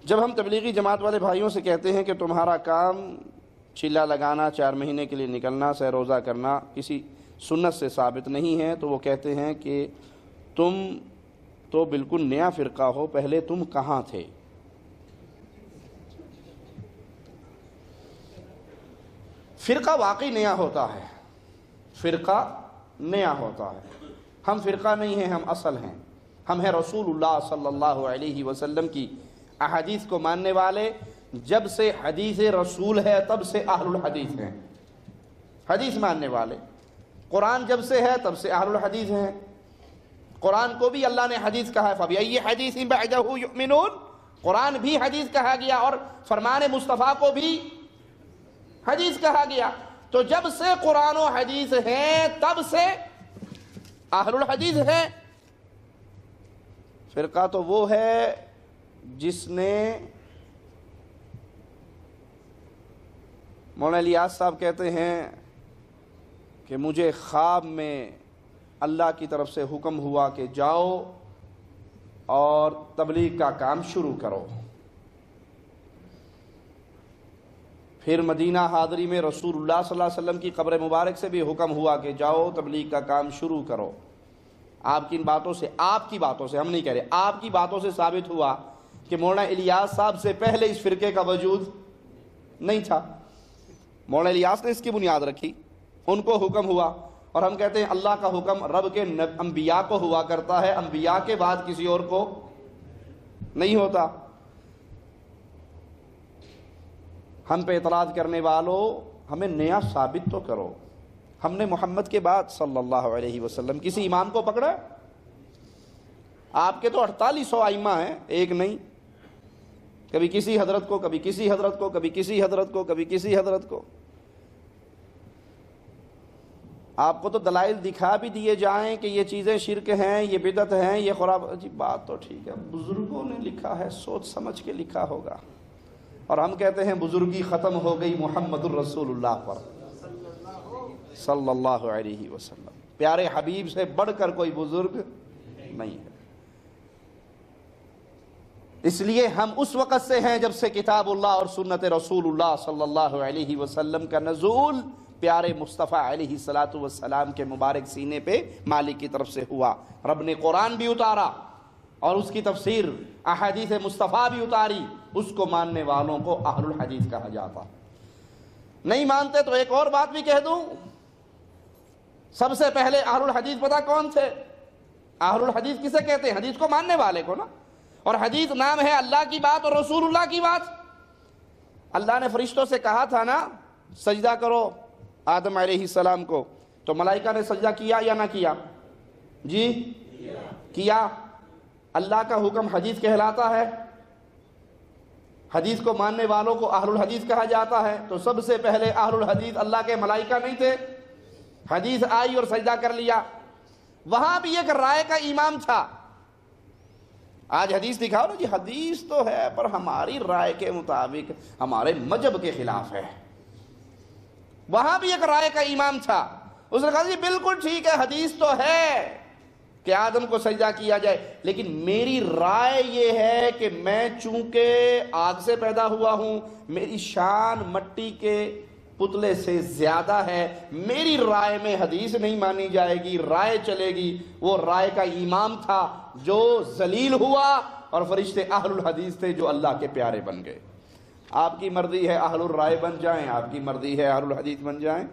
جب ہم تبلیغی جماعت والے بھائیوں سے کہتے ہیں کہ تمہارا کام چلا لگانا، 4 مہینے کے لیے نکلنا، سہ روزہ کرنا کسی سنت سے ثابت نہیں ہے، تو وہ کہتے ہیں کہ تم تو بالکل نیا فرقہ ہو، پہلے تم کہاں تھے؟ فرقہ واقعی نیا ہوتا ہے، فرقہ نیا ہوتا ہے۔ ہم فرقہ نہیں ہیں، ہم اصل ہیں۔ ہم ہیں رسول اللہ صلی اللہ علیہ وسلم کی احادیث کو ماننے والے۔ جب سے حدیث رسول ہے تب سے اہل الحدیث ہیں، حدیث ماننے والے۔ قرآن جب سے ہے تب سے اہل الحدیث ہیں۔ قرآن کو بھی اللہ نے حدیث کہا ہے، فَبِأَيِّ حَدِيثٍ بَعْدَهُ يُؤْمِنُونَ۔ قرآن بھی حدیث کہا گیا اور فرمان مصطفیٰ کو بھی حدیث کہا گیا۔ تو جب سے قرآن و حدیث ہیں تب سے اہل الحدیث ہیں۔ فرقہ تو وہ ہے جس نے، مولانا الیاس صاحب کہتے ہیں کہ مجھے خواب میں اللہ کی طرف سے حکم ہوا کہ جاؤ اور تبلیغ کا کام شروع کرو۔ پھر مدینہ حاضری میں رسول اللہ صلی اللہ علیہ وسلم کی قبر مبارک سے بھی حکم ہوا کہ جاؤ تبلیغ کا کام شروع کرو۔ آپ کی ان باتوں سے، آپ کی باتوں سے، ہم نہیں کہہ رہے، آپ کی باتوں سے ثابت ہوا کہ مولانا الیاس صاحب سے پہلے اس فرقے کا وجود نہیں تھا۔ مولانا الیاس نے اس کی بنیاد رکھی، ان کو حکم ہوا، اور ہم کہتے ہیں اللہ کا حکم رب کے انبیاء کو ہوا کرتا ہے، انبیاء کے بعد کسی اور کو نہیں ہوتا۔ ہم پہ اعتراض کرنے والوں، ہمیں نیا ثابت تو کرو۔ ہم نے محمد کے بعد صلی اللہ علیہ وسلم کسی امام کو پکڑا؟ آپ کے تو 4800 ائمہ ہیں، ایک نہیں۔ کبھی کسی حضرت کو، کبھی کسی حضرت کو، کبھی کسی حضرت کو، کبھی کسی حضرت کو۔ آپ کو تو دلائل دکھا بھی دیے جائیں کہ یہ چیزیں شرک ہیں، یہ بدعت ہیں، یہ خرافات۔ جی بات تو ٹھیک ہے، بزرگوں نے لکھا ہے، سوچ سمجھ کے لکھا ہوگا۔ اور ہم کہتے ہیں بزرگی ختم ہو گئی محمد الرسول اللہ پر صلی اللہ علیہ وسلم۔ پیارے حبیب سے بڑھ کر کوئی بزرگ نہیں ہے۔ اس لیے ہم اس وقت سے ہیں جب سے کتاب اللہ اور سنت رسول اللہ صلی اللہ علیہ وسلم کا نزول پیارے مصطفیٰ علیہ الصلاۃ والسلام کے مبارک سینے پہ مالک کی طرف سے ہوا۔ رب نے قرآن بھی اتارا اور اس کی تفسیر احادیث مصطفیٰ بھی اتاری، اس کو ماننے والوں کو اہل الحدیث کہا جاتا۔ نہیں مانتے تو ایک اور بات بھی کہہ دوں، سب سے پہلے اہل الحدیث پتہ کون تھے؟ اہل الحدیث کسے کہتے ہیں؟ حدیث کو ماننے والے کو نا۔ اور حدیث نام ہے اللہ کی بات اور رسول اللہ کی بات۔ اللہ نے فرشتوں سے کہا تھا نا سجدہ کرو آدم علیہ السلام کو، تو ملائکہ نے سجدہ کیا یا نہ کیا؟ جی کیا۔ اللہ کا حکم حدیث کہلاتا ہے، حدیث کو ماننے والوں کو اہل الحدیث کہا جاتا ہے۔ تو سب سے پہلے اہل الحدیث اللہ کے ملائکہ نہیں تھے؟ حدیث آئی اور سجدہ کر لیا۔ وہاں بھی ایک رائے کا امام تھا۔ آج حدیث دکھاؤ نا جی، حدیث تو ہے پر ہماری رائے کے مطابق ہمارے مذہب کے خلاف ہے۔ وہاں بھی ایک رائے کا امام تھا، اس نے کہا جی بالکل ٹھیک ہے، حدیث تو ہے کہ آدم کو سجدہ کیا جائے، لیکن میری رائے یہ ہے کہ میں چونکہ آگ سے پیدا ہوا ہوں، میری شان مٹی کے پتلے سے زیادہ ہے، میری رائے میں حدیث نہیں مانی جائے گی، رائے چلے گی۔ وہ رائے کا امام تھا جو ذلیل ہوا، اور فرشتے اہل الحدیث تھے جو اللہ کے پیارے بن گئے۔ آپ کی مرضی ہے اہل الرائے بن جائیں، آپ کی مرضی ہے اہل الحدیث بن جائیں۔